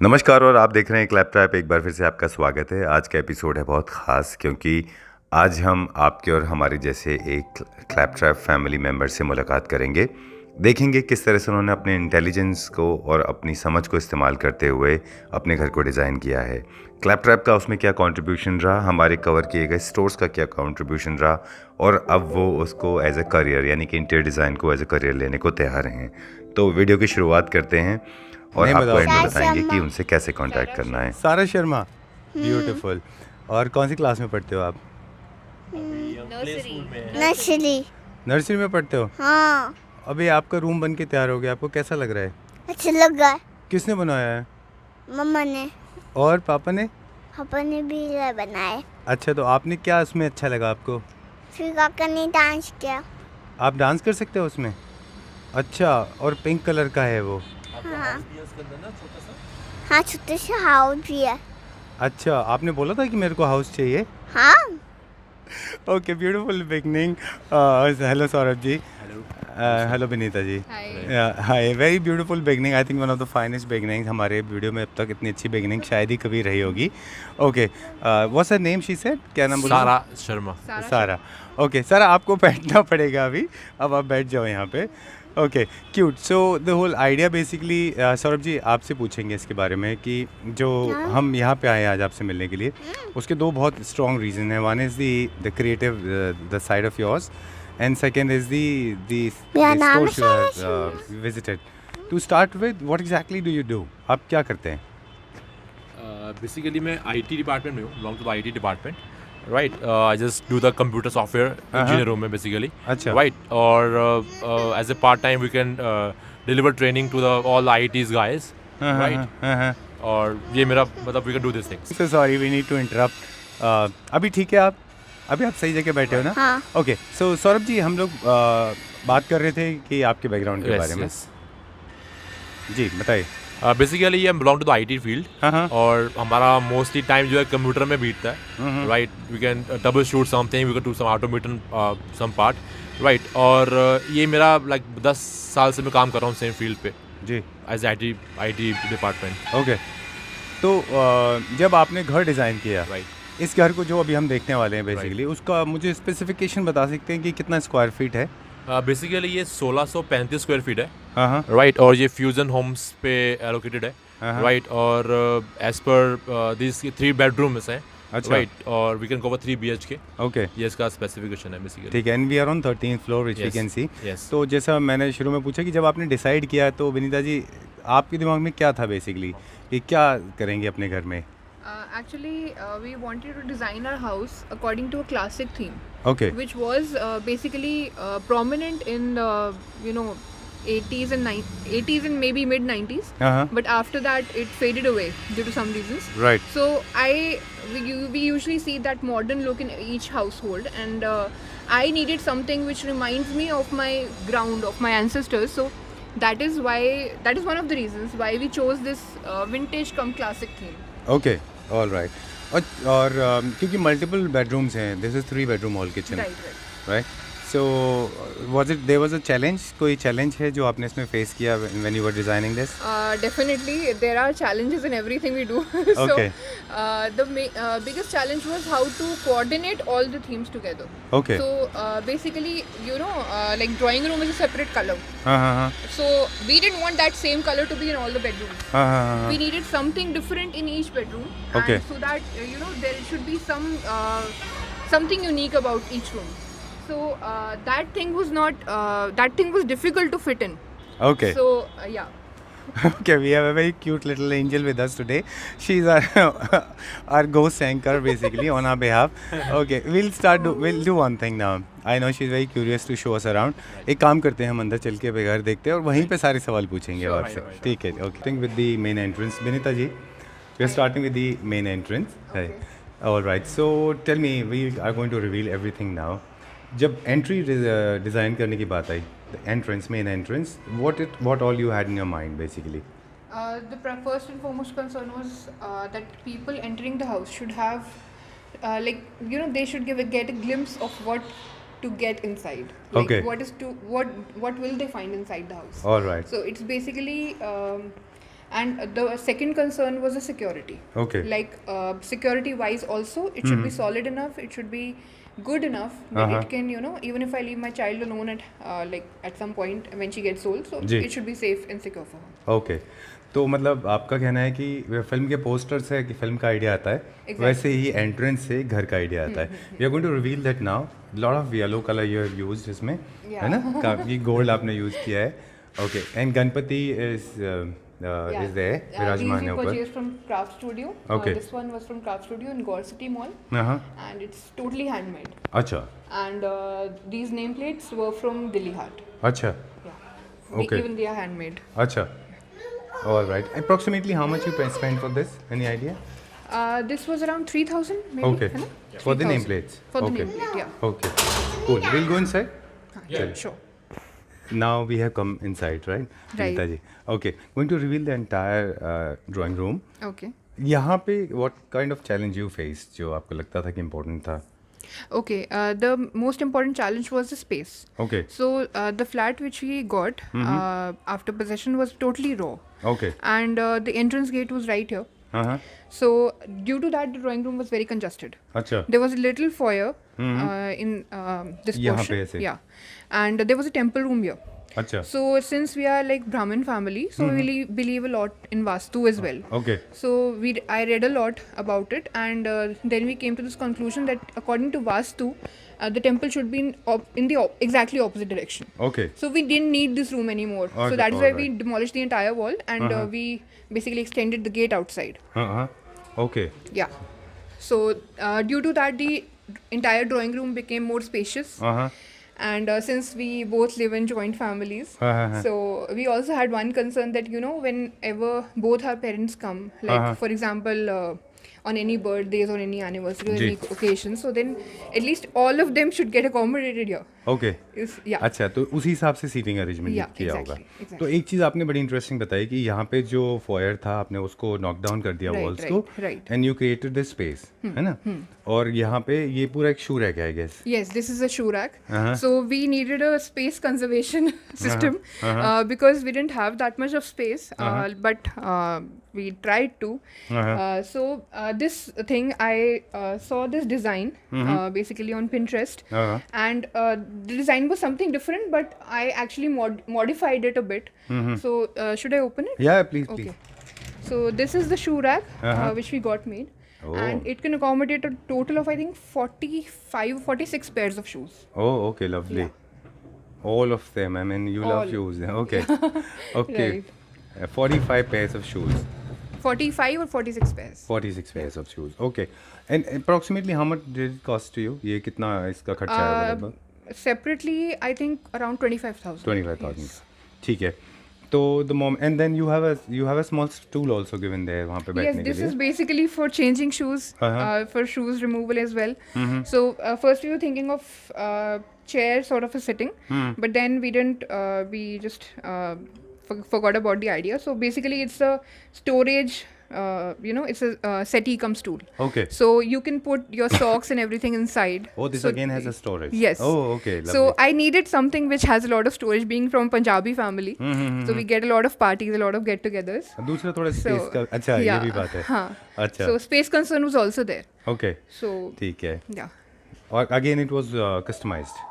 नमस्कार और आप देख रहे हैं क्लैप ट्रैप। एक बार फिर से आपका स्वागत है। आज का एपिसोड है बहुत ख़ास क्योंकि आज हम आपके और हमारे जैसे एक क्लैप ट्रैप फैमिली मेम्बर से मुलाकात करेंगे। देखेंगे किस तरह से उन्होंने अपने इंटेलिजेंस को और अपनी समझ को इस्तेमाल करते हुए अपने घर को डिज़ाइन किया है। क्लैप ट्रैप का उसमें क्या कंट्रीब्यूशन रहा, हमारे कवर किए गए स्टोर्स का क्या कंट्रीब्यूशन रहा और अब वो उसको एज ए करियर यानी कि इंटीरियर डिज़ाइन को एज ए करियर लेने को तैयार हैं। तो वीडियो की शुरुआत करते हैं और आपको एंड में बताएंगे कि उनसे कैसे कांटेक्ट करना है। सारा शर्मा, ब्यूटीफुल। और कौन सी क्लास में पढ़ते हो आप? नर्सरी में पढ़ते हो? हाँ। अभी आपका रूम बन के तैयार हो गया, आपको कैसा लग रहा है? अच्छा लगा। किसने बनाया है? मम्मा ने। और पापा ने? पापा ने भी बनाए। अच्छा, तो आपने क्या उसमें अच्छा लगा आपको? फिर काका ने डांस किया। आप डांस कर सकते हो उसमें? अच्छा, और पिंक कलर का है वो? हाँ, हाँ छोटा सा हाउस भी है। अच्छा, आपने बोला था कि मेरे को हाउस चाहिए? हाँ। Okay, beautiful beginning. Hello Saurabh ji. Hello Vinita ji. Hi, very beautiful beginning. I think one of the finest beginning हमारे वीडियो में अब तक। इतनी अच्छी बिगनिंग शायद ही कभी रही होगी। Okay, what's her name? She said, क्या नाम बोला? सारा शर्मा। सारा। ओके सारा, आपको बैठना पड़ेगा अभी। अब आप बैठ जाओ यहाँ पे। Okay, cute. So the whole idea basically, Saurabh ji आपसे पूछेंगे इसके बारे में कि जो हम यहाँ पे आए आज आपसे मिलने के लिए, उसके दो बहुत स्ट्रॉन्ग रीज़न है। One is the creative the side of yours and second is the stores you have visited. To start with, what exactly do you do? आप क्या करते हैं? बेसिकली मैं आईटी डिपार्टमेंट में हूँ, belong to the IT department, right. I just do the computer software engineer हूँ मैं basically, अच्छा, राइट। और as a part time we can deliver training to the all ITs guys, right. और ये मेरा मतलब we can do this things. So sorry, we need to interrupt. अभी ठीक है आप? अभी आप सही जगह बैठे हो ना? हाँ। ओके, सो सौरभ जी हम लोग बात कर रहे थे कि आपके बैकग्राउंड के बारे में। जी बताइए। बेसिकली ये belong to the IT field, हाँ। और हमारा मोस्टली टाइम जो है कंप्यूटर में बीतता है, right. We can double shoot something, we can do some automation some part, right. और ये मेरा लाइक 10 साल से मैं काम कर रहा हूँ सेम फील्ड पे जी, एज आईटी डिपार्टमेंट। ओके। तो जब आपने घर डिज़ाइन किया, राइट, इस घर को जो अभी हम देखने वाले हैं बेसिकली, उसका मुझे स्पेसिफिकेशन बता सकते हैं कि कितना स्क्वायर फीट है? बेसिकली ये 1635 स्क्वायर फीट है, हाँ, राइट। और ये फ्यूजन होम्स पे एलोकेटेड है, राइट। और एज पर दिस 3 बेडरूम्स हैं, अच्छा, राइट। और we can cover 3 BHK, okay, ये इसका स्पेसिफिकेशन है बेसिकली। ठीक है। And we are on 13th floor which we can see. Yes. तो जैसा मैंने शुरू में पूछा कि जब आपने डिसाइड किया, तो विनीता जी आपके दिमाग में क्या था बेसिकली कि क्या करेंगे अपने घर में? Actually, we wanted to design our house according to a classic theme, okay, which was basically prominent in the 80s and maybe mid 90s. हाँ, But after that, it faded away due to some reasons. Right, So we usually see that modern look in each household, and I needed something which reminds me of my ground, of my ancestors. So that is one of the reasons why we chose this vintage cum classic theme. Okay, all right. और क्योंकि multiple bedrooms हैं, this is 3 bedroom hall kitchen, Right. Right. So was it there was a challenge? कोई challenge है जो आपने इसमें face किया when you were designing this? Definitely, there are challenges in everything we do. So, Okay. The biggest challenge was how to coordinate all the themes together. Okay, So, basically, like drawing room is a separate color. हाँ, So, we didn't want that same color to be in all the bedrooms. हाँ, We needed something different in each bedroom. Okay. And so that, there should be something unique about each room. So, that thing was difficult to fit in. Okay, So, yeah. okay, we have a very cute little angel with us today. She's our ghost anchor basically on our behalf. Okay, we'll do one thing now. I know she's very curious to show us around. एक काम करते हैं, हम अंदर चल के घर देखते हैं और वहीं पे सारे सवाल पूछेंगे Sure, आपसे, right. ठीक है? Okay, starting with the main entrance. Vinita ji, we are starting with the main entrance. Okay. All right. So tell me, we are going to reveal everything now. जब एंट्री डिज़ाइन करने की बात आई, the entrance, main entrance, what all you had in your mind basically? The first and foremost concern was that people entering the house should have, they should get a glimpse of what to get inside. Like, Okay. what will they find inside the house? All right. So it's basically And the second concern was the security. Okay. Like security wise also, it should be solid enough. It should be good enough that it can, even if I leave my child alone at some point when she gets old, so जी. it should be safe and secure for her. Okay तो मतलब आपका कहना है कि film के poster से कि फिल्म का आइडिया आता है Exactly. वैसे ही एंट्रेंस से घर का आइडिया आता है we are going to reveal that now lot of yellow colour you have used इसमें है ना काफी गोल्ड आपने यूज किया है okay and Ganpati is there विराजमान These है we ऊपर purchased from Craft Studio. Okay. This one was from Craft Studio in Gore City Mall, हाँ and it's totally handmade. अच्छा And these nameplates were from Dilli Haat. अच्छा Yeah. Okay. Even they are handmade. अच्छा all right approximately how much you spent for this any idea This was around 3,000 maybe. okay है ना? for the 3,000. nameplates For the okay nameplate, yeah. okay cool we'll go inside Yeah, sure. now we have come inside right Right. Geeta ji okay going to reveal the entire drawing room Okay. यहाँ पे what kind of challenge you faced जो आपको लगता था कि important था Okay. The most important challenge was the space. okay So the flat which we got after possession was totally raw, okay and the entrance gate was right here. हाँ So due to that, the drawing room was very congested. अच्छा There was a little foyer in this यहाँ portion. पे ऐसे? Yeah, and there was a temple room here. अच्छा So since we are like Brahmin family, so we believe a lot in Vastu as well. okay So I read a lot about it, and then we came to this conclusion that according to Vastu, the temple should be in the exactly opposite direction. okay So we didn't need this room anymore. Okay, So that is why we alright. demolished the entire wall, and we basically extended the gate outside. हाँ okay Yeah. So due to that, the entire drawing room became more spacious. हाँ And since we both live in joint families, Uh-huh. so we also had one concern that whenever both our parents come, like for example, on any birthdays or any anniversary or ji. any occasion, so then at least all of them should get accommodated here. okay Yeah. अच्छा तो उसी हिसाब से seating arrangement Yeah, किया exactly, होगा exactly. तो एक चीज़ आपने बड़ी इंटरेस्टिंग बताई कि यहाँ पे जो फॉयर था आपने उसको नॉक डाउन कर दिया Right, वॉल्स right, को right. And you created this space है ना और यहाँ पे ये पूरा एक शू रैक है I guess Yes, this is a shoe rack. Uh-huh. So we needed a space conservation system because we didn't have that much of space, but we tried to. So this thing, I saw this design basically on Pinterest, and the design was something different, but I actually modified it a bit. So should I open it? या please Okay. Please So this is the shoe rack which we got made. Oh. And it can accommodate a total of I think 46 pairs of shoes. Oh, okay, lovely. All of them. I mean, you love All. shoes. Okay. Okay. Right. 45 pairs of shoes. 45 or 46 pairs. 46 pairs of shoes. Okay. And approximately how much did it cost to you? ये कितना इसका खर्चा आया लगभग? Separately, I think around 25,000. 25,000. ठीक है. तो the mom and then you have a small stool also given there वहाँ पे Yes, बैठने के this लिए. is basically for changing shoes, for shoes removal as well. So first we were thinking of chair sort of a sitting, but then we didn't. We just forgot about the idea. So basically, it's a storage. It's a settee cum stool. Okay. So you can put your socks and everything inside. Oh, this So again has a storage. Yes. Oh, okay. Lovely. So I needed something which has a lot of storage, being from Punjabi family. So we get a lot of parties, a lot of get-togethers. दूसरा थोड़ा So space का अच्छा ये yeah, भी बात है. हाँ. अच्छा. So space concern was also there. Okay. So ठीक है. yeah. और again it was customized.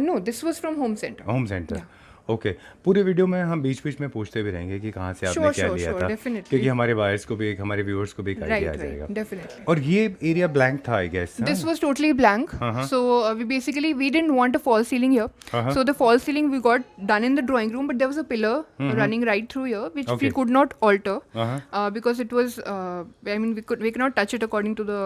No, this was from Home Center. Home centre okay पूरे वीडियो में हम बीच बीच में पूछते भी रहेंगे कि कहाँ से आपने Sure, क्या sure, लिया sure, था definitely. क्योंकि हमारे बायर्स को भी हमारे व्यूअर्स को भी एक आइडिया आ Right, जाएगा right, definitely. और ये एरिया ब्लैंक था I guess This was totally blank. So we didn't want a false ceiling here. So the false ceiling we got done in the drawing room, but there was a pillar running right through here, which Okay. we could not alter because it was. We cannot touch it according to the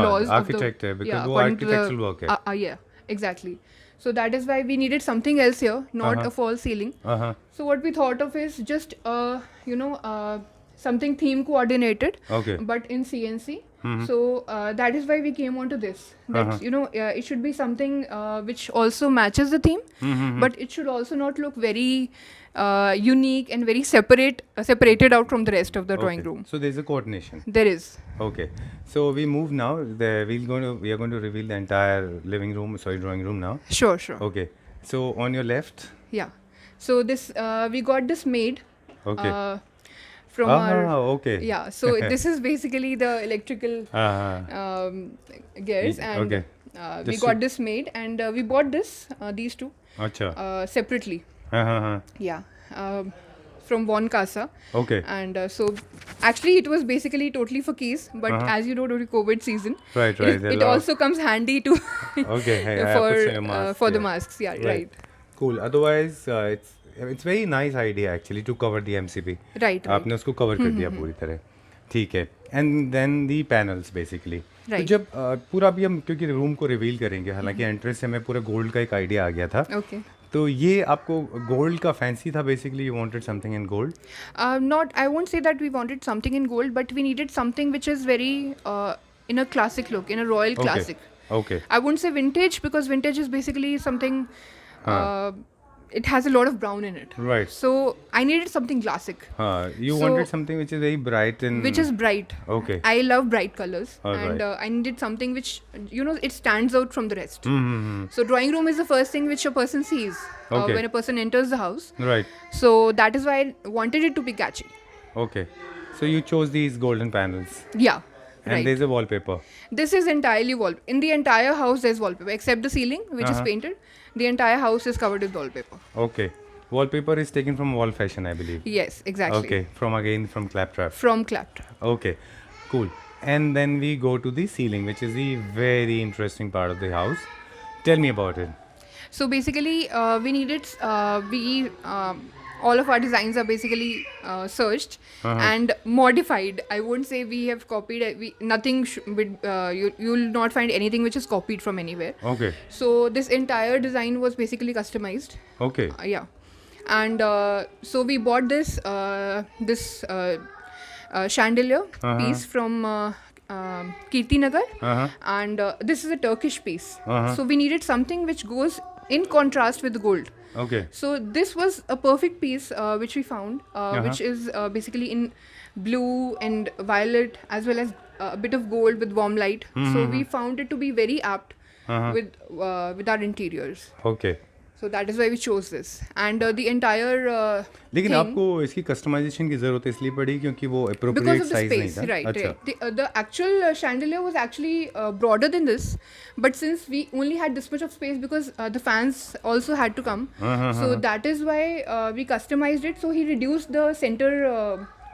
laws architect है, of the. because वो according to the- architectural work है. Yeah, exactly. So that is why we needed something else here, not a false ceiling. So what we thought of is just something theme coordinated, Okay. but in CNC. So that is why we came onto this. That it should be something which also matches the theme, but it should also not look very unique and very separated out from the rest of the drawing room. So there's a coordination. There is. Okay. So we move now. We are going to reveal the entire drawing room now. Sure. Okay. So on your left. Yeah. So this we got this made Okay. From our okay. yeah. So this is basically the electrical gears, and Okay. we Just got this made, and we bought these two अच्छा. separately. हाँ. Yeah. From Von Casa. Okay. And so actually it was basically totally for keys, but as you know, during COVID season, Right. it There's a lot also comes handy to Okay. Hey, I for put some mask, for the yeah. masks. Yeah, right. Cool. Otherwise, it's very nice idea actually to cover the MCB. Right. आपने उसको cover कर दिया पूरी तरह. ठीक है. And then the panels basically. तो Right. जब पूरा अभी हम क्योंकि रूम को रिवील करेंगे, हालांकि एंट्रेंस से हमें पूरा गोल्ड का एक आइडिया आ गया था. Okay. तो ये आपको गोल्ड का फैंसी था basically, you wanted something in gold. Not, I won't say that we wanted something in gold, but we needed something which is very in a classic look, in a royal classic. Okay. I wouldn't say vintage, because vintage is basically something. It has a lot of brown in it. Right. So I needed something classic. You So- wanted something which is very bright and Which is bright. Okay. I love bright colors, All and right. I needed something which, you know, it stands out from the rest. Mm-hmm. So drawing room is the first thing which a person sees Okay. when a person enters the house. Right. So that is why I wanted it to be catchy. Okay. So you chose these golden panels. Yeah. And Right. there's a wallpaper. This is entirely wallpaper. In the entire house, there's wallpaper except the ceiling, which is painted. The entire house is covered with wallpaper. Okay. Wallpaper is taken from Wall Fashion, I believe. Yes, exactly. Okay. From Claptrap. From Claptrap. Okay. Cool. And then we go to the ceiling, which is the very interesting part of the house. Tell me about it. So basically, we needed all of our designs are basically searched and modified. I won't say we have copied. Nothing. You'll not find anything which is copied from anywhere. Okay. So this entire design was basically customized. Okay. Yeah, and so we bought this chandelier piece from Kirti Nagar, and this is a Turkish piece. So we needed something which goes in contrast with the gold. Okay. So this was a perfect piece which we found, which is basically in blue and violet, as well as a bit of gold with warm light. So we found it to be very apt with our interiors. Okay. So that is why we chose this, and the entire लेकिन thing, आपको इसकी customization की जरूरत इसलिए पड़ी क्योंकि वो because appropriate of the size नहीं space, था. right? अच्छा. Right. The actual chandelier was actually broader than this, but since we only had this much of space, because the fans also had to come, so that is why we customized it. So he reduced the center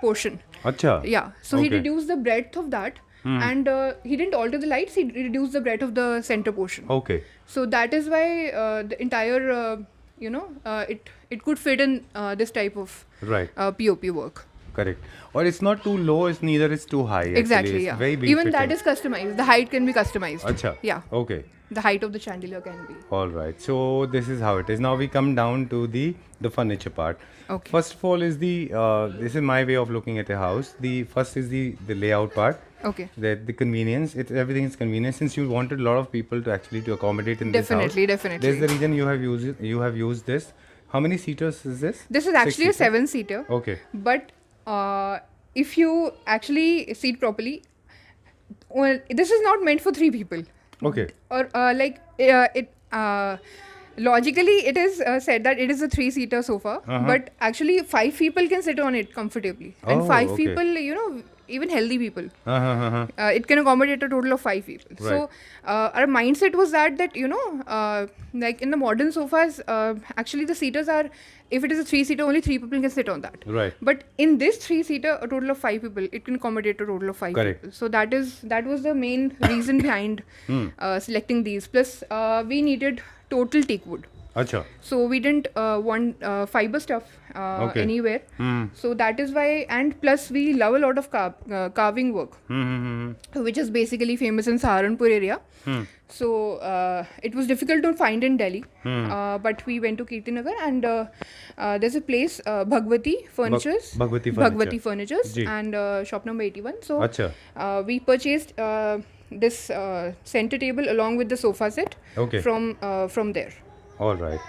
portion. अच्छा. Yeah. So he Okay. reduced the breadth of that, and he didn't alter the lights. He reduced the breadth of the center portion. Okay. So that is why the entire, it could fit in this type of Right. POP work. Correct. Or it's not too low, it's neither it's too high. Actually. Exactly. It's Yeah. very big Even that fitting. is customized. The height can be customized. Acha. Yeah. Okay. The height of the chandelier can be. All right. So this is how it is. Now we come down to the furniture part. Okay. First of all is this is my way of looking at a house. The first is the layout part. Okay. The convenience. Everything is convenience. Since you wanted a lot of people to accommodate in this house. Definitely. There's the reason you have used it. You have used this. How many seaters is this? This is actually a 6-seater? 7-seater. Okay. But if you actually seat properly, well, this is not meant for 3 people. Okay. Or logically it is said that it is a 3-seater sofa, but actually 5 people can sit on it comfortably, and Oh, 5 okay. people, even healthy people, Uh-huh. it can accommodate a total of 5 people. So our mindset was that like in the modern sofas, actually the seaters are, if it is a 3-seater, only 3 people can sit on that. Right. But in this 3-seater, a total of 5 people, it can accommodate a total of 5 Correct. people. So that was the main reason behind selecting these. Plus, we needed total teak wood. Acha. So we didn't want fiber stuff Okay. anywhere. So that is why, and plus we love a lot of carving work, which is basically famous in Saharanpur area. So it was difficult to find in Delhi, but we went to Kirti Nagar, and there's a place, Bhagwati Furnitures. Bhagwati Furnitures, Ji. and shop number 81. So Acha. we purchased this center table along with the sofa set Okay. from there. All right.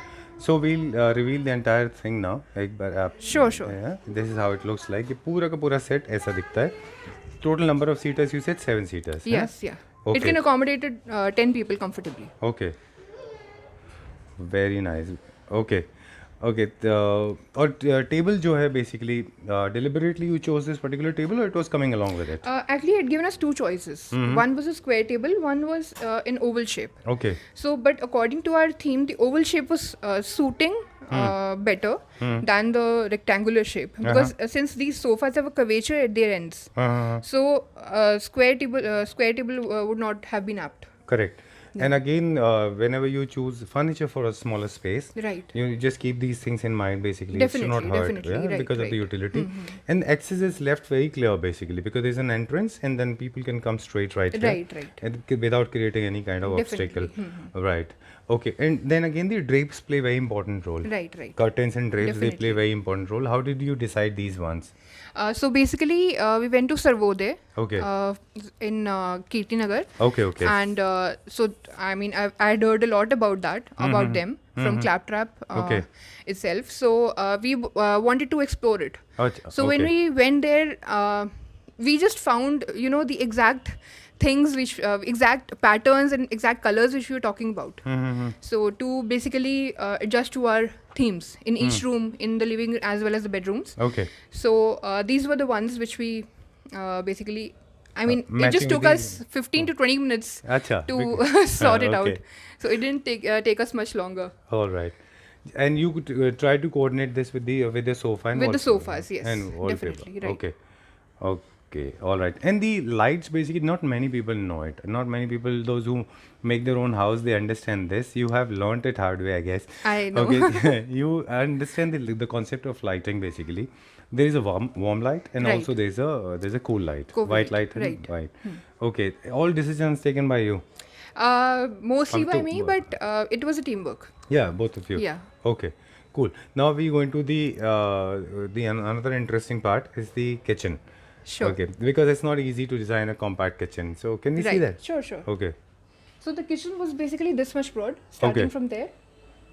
So we'll reveal the entire thing now. एक बार आप Sure. Yeah, this is how it looks like. ये पूरा का पूरा set ऐसा दिखता है. Total number of seaters you said 7 seaters. है ना? Yes, yeah. Okay. It can accommodate 10 people comfortably. Okay. Very nice. Okay. Okay, और table जो है basically deliberately you chose this particular table or it was coming along with it? Actually, it had given us two choices. One was a square table, one was in oval shape. Okay. So, but according to our theme, the oval shape was suiting better than the rectangular shape because since these sofas have a curvature at their ends, so square table would not have been apt. Correct. And again, whenever you choose furniture for a smaller space, Right. you just keep these things in mind basically. Definitely, it should not hurt, definitely, yeah, right, because of the right. utility. And access is left very clear basically because there's an entrance and then people can come straight right here. Right, right. And without creating any kind of Definitely. obstacle. Right. Okay. And then again, the drapes play very important role. Right, right. Curtains and drapes, they play Definitely. very important role. How did you decide these ones? So basically, we went to Sarvodaya Okay. in Kirtinagar. Okay, okay. And so, I mean, I had heard a lot about that, about them from Claptrap Okay. itself. So we wanted to explore it. Acha, So when okay. we went there, we just found, you know, the exact things which, exact patterns and exact colors which we were talking about. So to basically adjust to our themes in each room, in the living as well as the bedrooms. Okay. So these were the ones which we basically, I mean, it matching just took with us 15 to 20 minutes Acha. to sort it out. Okay. So it didn't take us much longer. All right. And you could try to coordinate this with the sofa and With the wallpaper. sofas, yes, And wallpaper. definitely, right. Okay. Okay. All right. And the lights, basically, not many people know it. Not many people, those who make their own house, they understand this. You have learnt it hard way, I guess. I know. Okay. You understand the concept of lighting, basically. There is a warm light and Right. also there's a cool light. Cool White light, light and right. white. Okay. All decisions taken by you. Mostly Come by to me, work. but it was a teamwork. Yeah, both of you. Yeah. Okay, cool. Now we go into another interesting part is the kitchen. Sure. Okay, because it's not easy to design a compact kitchen. So can we see Right. that? Sure, sure. Okay. So the kitchen was basically this much broad, starting Okay. from there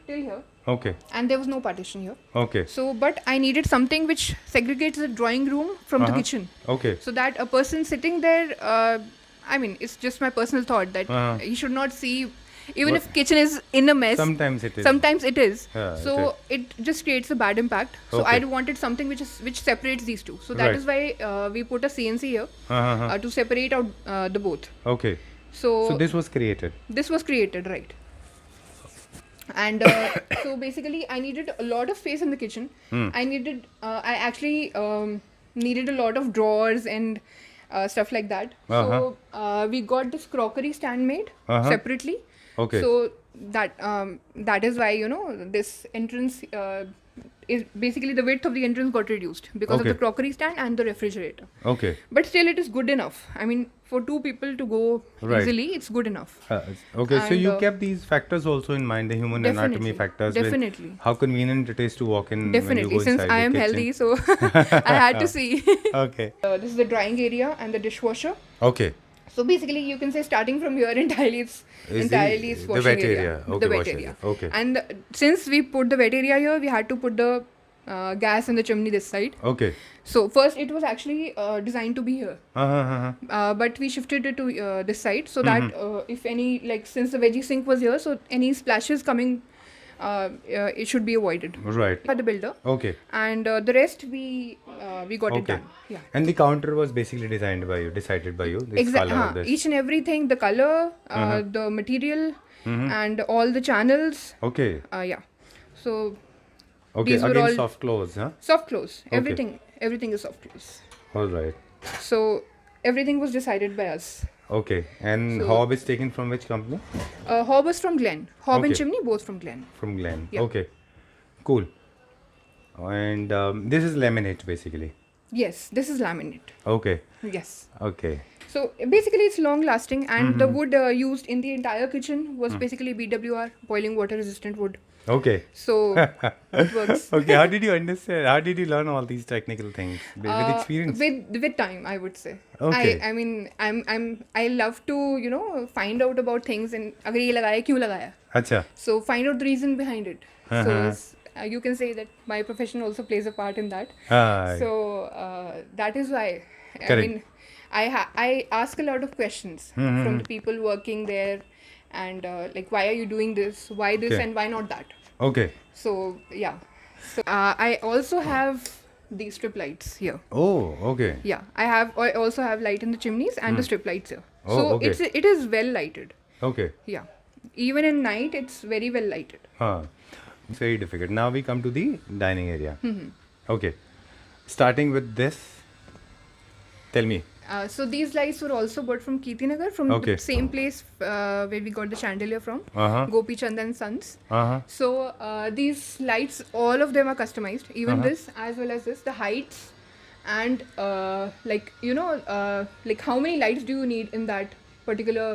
till here, Okay. and there was no partition here. Okay. So, but I needed something which segregates the drawing room from the Uh-huh. kitchen, Okay. so that a person sitting there, I mean, it's just my personal thought that Uh-huh. he should not see, even if kitchen is in a mess. Sometimes it is. Sometimes it is. Yeah, So it just creates a bad impact. So Okay. I wanted something which separates these two. So that Right. is why we put a CNC here Uh-huh. to separate out the both. Okay. So, So this was created. this was created, right? And so basically, I needed a lot of space in the kitchen. I actually needed a lot of drawers and stuff like that. So we got this crockery stand made separately. Okay. So that is why, you know, this entrance is basically the width of the entrance got reduced because of Okay. the crockery stand and the refrigerator. Okay. But still, it is good enough. I mean, for two people to go Right. easily, it's good enough. Okay, so And, you kept these factors also in mind, the human anatomy Definitely, factors. with definitely. How convenient it is to walk in. Definitely, when you go since inside I the am kitchen. healthy, so I had to see. Okay. This is the drying area and the dishwasher. Okay. So basically, you can say starting from here entirely, it's Is entirely the washing wet area. area. Okay, the wet wash area. area. Okay. And since we put the wet area here, we had to put the gas and the chimney this side. Okay. So first, it was actually designed to be here. But we shifted it to this side so that if any, like, since the veggie sink was here, so any splashes coming, it should be avoided Right. by the builder. Okay. And the rest we got it Okay. done. Yeah. And the counter was basically decided by you. This color of this. Each and everything, the color, the material, and all the channels. Okay. Yeah. So Okay. these were Again, all- soft clothes, huh? soft clothes. Okay. Everything is soft clothes. All right. So everything was decided by us. Okay. And So- hob is taken from which company? Hob was from Glen. Hob and Okay. chimney both from Glen. From Glen. Yeah. Okay. Cool. And this is laminate basically. Yes, this is laminate. Okay. Yes. Okay. So basically, it's long lasting, and the wood used in the entire kitchen was basically BWR, boiling water resistant wood. Okay. So it works. Okay. How did you understand? How did you learn all these technical things? With experience. With time, I would say. Okay. I mean, I love to, you know, find out about things and अगर ये लगाया क्यों लगाया. Acha. So find out the reason behind it. So you can say that my profession also plays a part in that. Ah, So that is why. I Correct. mean, I ask a lot of questions from the people working there, and like, why are you doing this? Why this Okay. and why not that? Okay. So yeah. So I also have these strip lights here. Oh, okay. Yeah, I also have light in the chimneys and the strip lights here. Oh, So okay. it is well lighted. Okay. Yeah, even in night it's very well lighted. It's very difficult. Now we come to the dining area. Mm-hmm. Okay. Starting with this. Tell me. So these lights were also bought from Kirtinagar, from Okay. the same place where we got the chandelier from, Uh-huh. Gopi Chand and Sons. Uh-huh. So these lights, all of them are customized, even this as well as this, the heights and like like how many lights do you need in that particular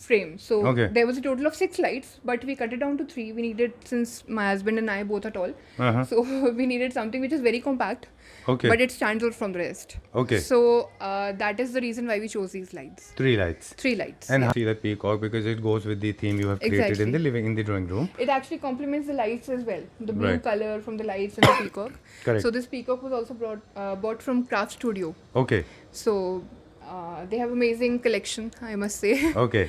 frame. So Okay. there was a total of 6 lights, but we cut it down to 3. We needed, since my husband and I both are tall, Uh-huh. so we needed something which is very compact, Okay. but it stands out from the rest. Okay. So that is the reason why we chose these lights. 3 lights. 3 lights. And yeah. how see that peacock because it goes with the theme you have created in Exactly. the drawing room. It actually complements the lights as well. The blue Right. color from the lights and the peacock. Correct. So this peacock was also bought from Craft Studio. Okay. So they have amazing collection, I must say. Okay.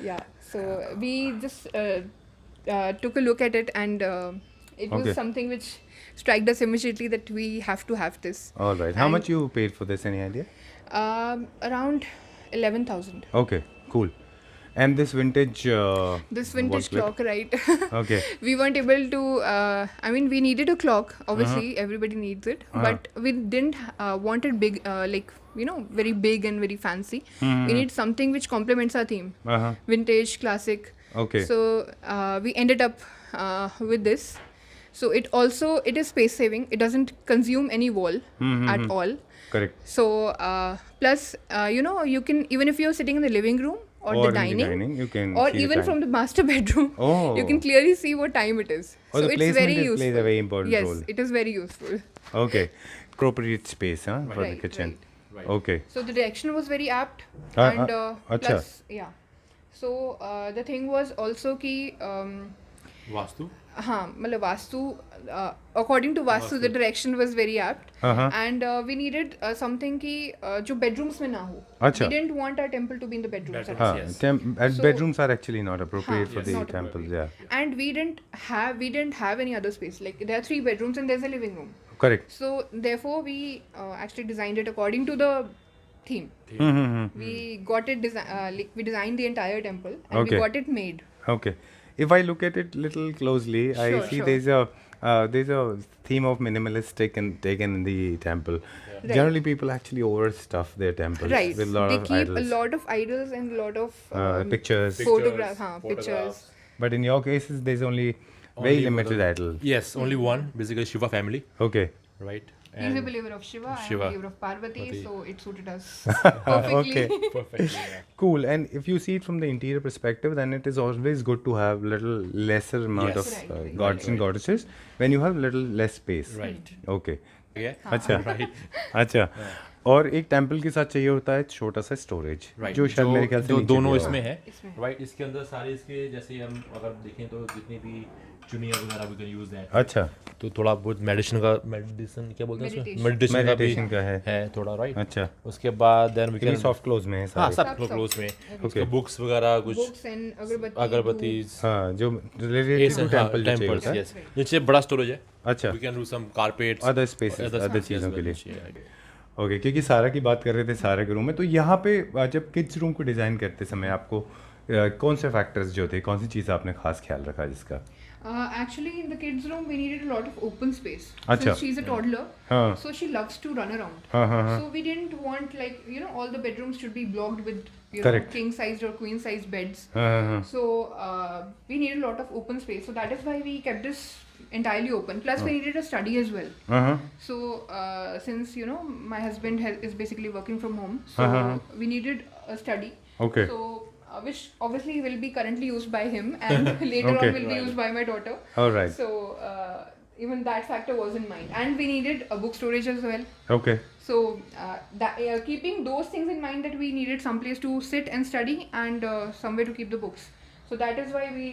Yeah. So we just took a look at it, and it was Okay. something which struck us immediately that we have to have this. All right. How And- much you paid for this? Any idea? Around 11,000. Okay. Cool. And this vintage. This vintage wall clip? clock, right? Okay. We weren't able to. I mean, we needed a clock. Obviously, Uh-huh. everybody needs it, but we didn't want it big, like very big and very fancy. Mm-hmm. We need something which complements our theme, Uh-huh. vintage, classic. Okay. So we ended up with this. So it is space saving. It doesn't consume any wall Mm-hmm. at all. Correct. So plus, you can, even if you're sitting in the living room or Or the in the dining, dining, you can or see the even time. from the master bedroom, Oh. you can clearly see what time it is. Oh, the so it's placement very is- useful. plays a very important yes, role. it is very useful. Okay. Appropriate space, huh, for the Right, kitchen. Right. Okay. So the direction was very apt, Ah, and acha. plus, yeah. So the thing was also ki, vastu मतलब vastu, according to Vastu, the direction was very apt, Uh-huh. and we needed something ki जो bedrooms में ना हो. अच्छा. We didn't want our temple to be in the bedrooms. at all. Huh. Yes. And So- bedrooms are actually not appropriate for yes, the not temples. Yeah. And we didn't have any other space. Like there are 3 bedrooms and there's a living room. Correct. So therefore we actually designed it according to the theme. Mm-hmm. We got it we designed the entire temple and Okay. we got it made. Okay. If I look at it little closely, I Sure, see sure. there's a theme of minimalist taken in the temple. Right. Generally, people actually overstuff their temples Right. with a lot They of keep idols, a lot of idols and a lot of pictures. photographs. Pictures, Pictures. But in your cases, there's only very Only limited one. idol. Yes, only one, basically Shiva family, Okay. right? He's a believer of Shiva, I am Shiva. a believer of Parvati, Parvati. so it suited us perfectly. Okay. Perfectly. Yeah. Cool. And if you see it from the interior perspective, then it is always good to have little lesser amount Yes. of Right, right. gods and goddesses when you have little less space. Right. Okay. Yeah. अच्छा Right. अच्छा और एक temple के साथ चाहिए होता है छोटा सा स्टोरेज Right. जो शायद मेरे ख्याल से जो नीचे दोनों दिया हुआ इसमें है। है इसमें। राइट इसके अंदर सारे इसके जैसे हम अगर देखें तो जितनी भी चुनिया वगैरह वी कैन यूज दैट अच्छा तो थोड़ा बहुत मेडिसिन क्या बोलते हैं Meditation. मेडिटेशन का भी Meditation का है। थोड़ा राइट अच्छा उसके बाद देन वी कितनी कैन सॉफ्ट क्लोज में है हाँ सारे सब क्लोज में Okay. उसके बुक्स वगैरह कुछ Books and agarbatti. अगरबत्ती हाँ जो रिलेटेड टू टेम्पल चाहिए टेम्पल्स होता है यस नीचे बड़ा स्टोरेज है अच्छा we can do some carpets other spaces other चीज़ों के लिए ओके क्योंकि सारा की बात कर रहे थे सारा के रूम में तो यहाँ पे जब किड्स रूम को डिज़ाइन करते समय आपको कौन से फैक्टर्स जो थे कौन सी चीज़ आपने खास ख्याल रखा जिसका Actually, in the kids' room, we needed a lot of open space. Acha. Since she's a toddler, हाँ so she loves to run around. हाँ हाँ हाँ So we didn't want all the bedrooms should be blocked with Correct. king-sized or queen-sized beds. हाँ हाँ So we needed a lot of open space. So that is why we kept this entirely open. Plus, we needed a study as well. हाँ हाँ So since my husband is basically working from home, so Uh-huh. we needed a study. Okay. So which obviously will be currently used by him, and later Okay. on will be used by my daughter. all right So even that factor was in mind, and we needed a book storage as well. okay So keeping those things in mind, that we needed some place to sit and study and somewhere to keep the books. So that is why we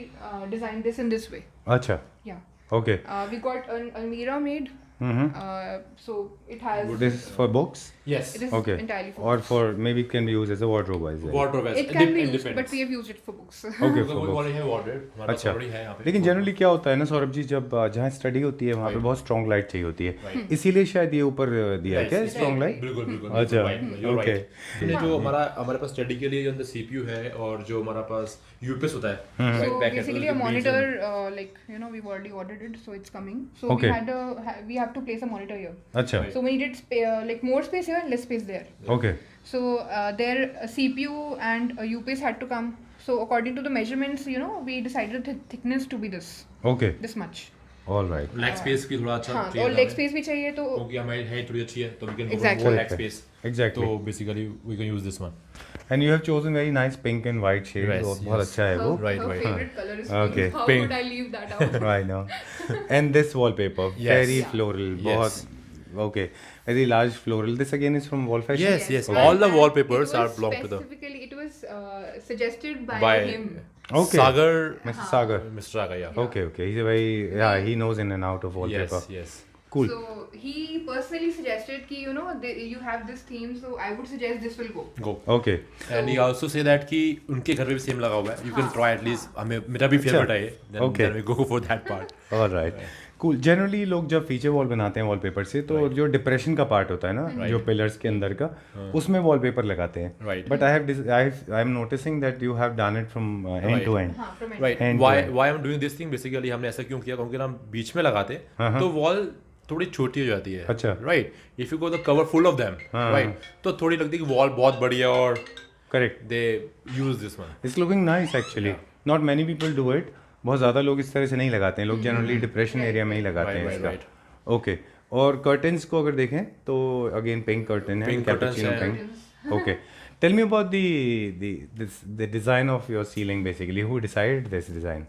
designed this in this way. अच्छा Yeah. okay We got an almirah made. mm-hmm. So it has this is for books Yes. It is Okay. entirely for Or books. for maybe it can be used as a wardrobe as well. Wardrobe as It can be used, independence. but we have used it for books. Okay, Because for we books. already have wardrobe. हमारे पास अच्छा already है यहाँ पे। लेकिन generally क्या होता है ना सौरभ जी, जब जहाँ स्टडी होती है वहाँ पे Right. बहुत स्ट्रॉन्ग लाइट चाहिए होती है, Right. इसीलिए शायद ये ऊपर दिया है Yes, क्या yes, स्ट्रॉन्ग लाइट? बिल्कुल बिल्कुल अच्छा, you're okay. right. ये जो हमारे पास स्टडी के लिए जो अंदर सीपीयू है और जो हमारे पास यूपीएस होता है right So back at basically, the a beams monitor, and- like we've already ordered it, so it's coming. So Okay. we have to place a monitor here. अच्छा, So we needed like more space here and less space there. Okay, So their CPU and UPS had to come. So according to the measurements, we decided the thickness to be okay, this much. Alright, leg space की थोड़ा अच्छा हाँ, चाहिए और था leg हमें, space भी चाहिए तो क्योंकि हमारी हाइट थोड़ी अच्छी है तो we can Exactly. Go leg space exactly. तो basically we can use this one and you have chosen very nice pink and white shade, Yes, बहुत yes. अच्छा है वो. Right, her right. favorite color is Okay. pink. How Pink. would I leave that out? I know. And this wallpaper, Yes. very Yeah. floral, Yes. बहुत okay, very large floral. This again is from Wall Fashion. Yes, yes. And- All the and wallpapers it are was belong to the- specifically, it was suggested by by him. Okay. Sagar Mr. Sagar. Mr. Sagar yeah Okay, okay. He's a very he knows in and out of wallpaper. yes Cool. So he personally suggested कि you have this theme, so I would suggest this will go. go Okay. and he also say that कि उनके घर में भी same लगा हुआ है you can try at least हमें मेरा भी फेवरेट है ये Okay. then we go for that part All right. Cool. Generally लोग जब फीचर वॉल बनाते हैं वॉलपेपर से तो जो डिप्रेशन का पार्ट होता है ना जो पिलर्स के अंदर का उसमें वॉलपेपर लगाते हैं. Right. But I am noticing that you have done it from end to end. हाँ, from right End why to end. why I'm doing this thing basically हमने ऐसा क्यों किया क्योंकि हम बीच में लगाते तो वॉल थोड़ी छोटी हो जाती है अच्छा. Right if you go the cover full of them right तो थोड़ी लगती है कि वॉल बहुत बड़ी है और Correct. They use this one It's looking nice actually. Not many people do it. बहुत ज़्यादा लोग इस तरह से नहीं लगाते हैं. लोग जनरली डिप्रेशन एरिया में ही लगाते हैं Right, इसका. right. ओके. और कर्टन्स को अगर देखें तो अगेन पिंक कर्टन है, Pink curtains कैपुचिनो है. Pink. Okay. Tell me about the design of your ceiling basically. Who decided this design?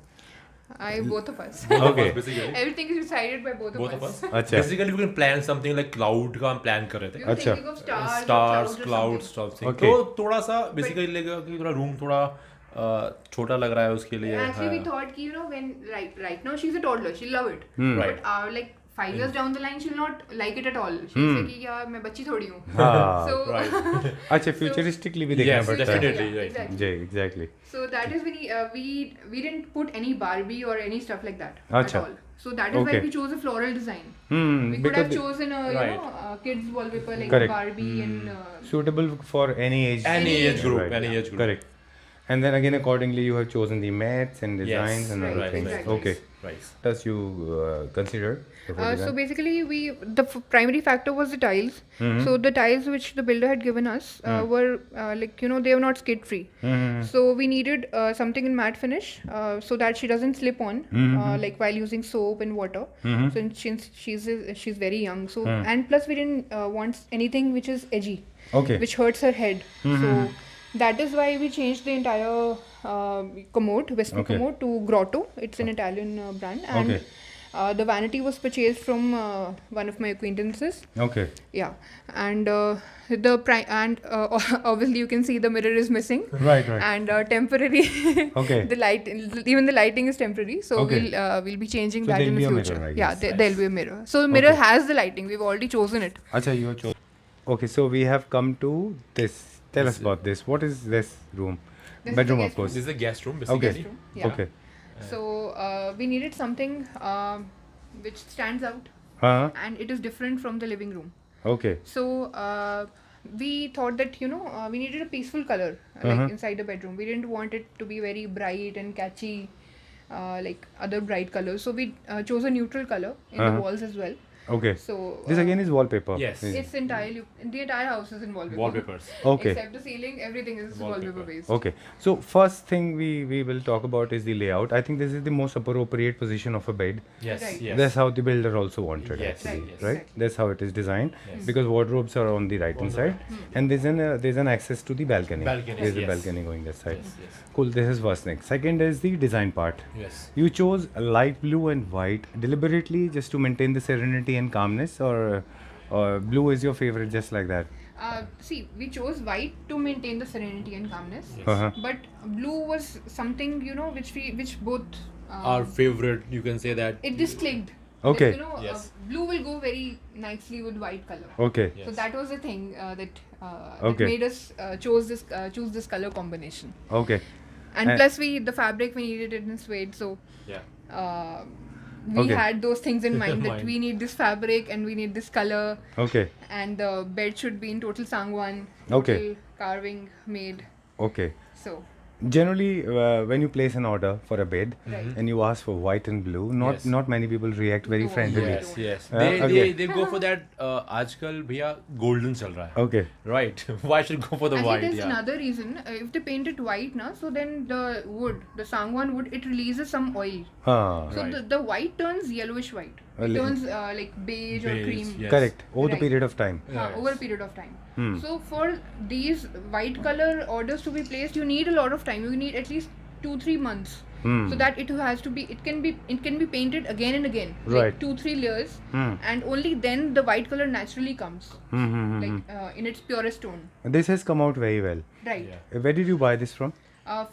Both of us. Okay. basically Everything is decided by both both of of us. us अच्छा. basically we can plan something like cloud का हम plan कर रहे थे We were अच्छा. thinking of stars, or stars clouds or clouds something. Something Okay. तो थोड़ा सा बेसिकली लगेगा कि थोड़ा रूम थोड़ा छोटा लग रहा है उसके लिए Actually, we thought कि when right now she's a toddler, she'll love it. Right. But like 5 years down the line, she'll not like it at all. She'll say कि यार मैं बच्ची थोड़ी हूँ. हाँ. So right अच्छा, futuristically भी देखना Yes, पड़ता है. definitely. Yeah, right. exactly. Ji, exactly. So that is we didn't put any Barbie or any stuff like that Acha. at all. So that is Okay. why we chose a floral design. We could because have chosen a Right. kids wallpaper like Correct. Barbie and suitable for any age. Any age group, Right. any age group. Correct. And then again, accordingly, you have chosen the mats and designs and Right, other right, things. exactly. Okay. right Does you consider? before so design? basically the primary factor was the tiles. So the tiles which the builder had given us were like they were not skid free. So we needed something in matte finish so that she doesn't slip on like while using soap and water. So since she's very young, so and plus we didn't want anything which is edgy, Okay. which hurts her head. So that is why we changed the entire commode, Vespa Okay. commode, to Grotto. It's an Italian brand, and Okay. the vanity was purchased from one of my acquaintances. Okay. Yeah, and obviously you can see the mirror is missing. Right. Right. And temporary, Okay. even the lighting is temporary. So Okay. we'll be changing So that there'll in be the a mirror, future. I Yeah, guess. there'll be a mirror. So the mirror has the lighting. We've already chosen it. Acha, you have chosen. Okay, so we have come to this. Tell us about this. What is this room? This is Bedroom, the of guest course. this is a guest room Okay. basically Yeah. Okay. So we needed something which stands out Huh? and it is different from the living room. Okay. So we thought that we needed a peaceful color like inside the bedroom. We didn't want it to be very bright and catchy like other bright colors. So we chose a neutral color in the walls as well. Okay. So This again is wallpaper. Yes. it's entirely the entire house is in wallpaper. wallpapers Okay. Except the ceiling, everything is wallpaper based. Okay. So first thing we will talk about is the layout. I think this is the most appropriate position of a bed. yes Right. yes That's how the builder also wanted Yes, actually, right, yes. right? Exactly. That's how it is designed Yes. because wardrobes are on the right hand side, and there's an access to the balcony. Balcony, There's a yes. balcony going this side. yes yes Cool. This is first thing. Second is the design part. yes You chose a light blue and white deliberately just to maintain the serenity and calmness, or blue is your favorite just like that? See, we chose white to maintain the serenity and calmness. Uh-huh. But blue was something which both our favorite you can say that it just clicked. Okay. Like, you know, Yes. blue will go very nicely with white color. Okay. Yes. So that was the thing that Okay. made us choose this color combination. Okay. And And- plus, the fabric we needed it in suede, so Yeah. we Okay. had those things in mind that Mind. we need this fabric and we need this color, Okay. and the bed should be in total sangwan, Okay. total carving made. Okay. So Generally, when you place an order for a bed Right. and you ask for white and blue, Yes. not many people react very No. friendly. Yes, yes. okay. They go for that. आजकल भैया golden चल रहा है. Okay. Right. Why should go for the actually, white? there's Yeah. another reason. If they paint it white, na, so then the sangwan wood, it releases some oil. Ah, So Right. the white turns yellowish white. It Well, turns like beige or Beige, cream. yes. correct. Over the Right. period of time. Yes. Over a period of time. Hmm. So for these white color orders to be placed, you need a lot of time. You need at least 2-3 months. Hmm. So that it has to be, it can be painted again and again, Right. like 2-3 layers, Hmm. and only then the white color naturally comes, like in its purest tone. This has come out very well. Right. Yeah. Where did you buy this from?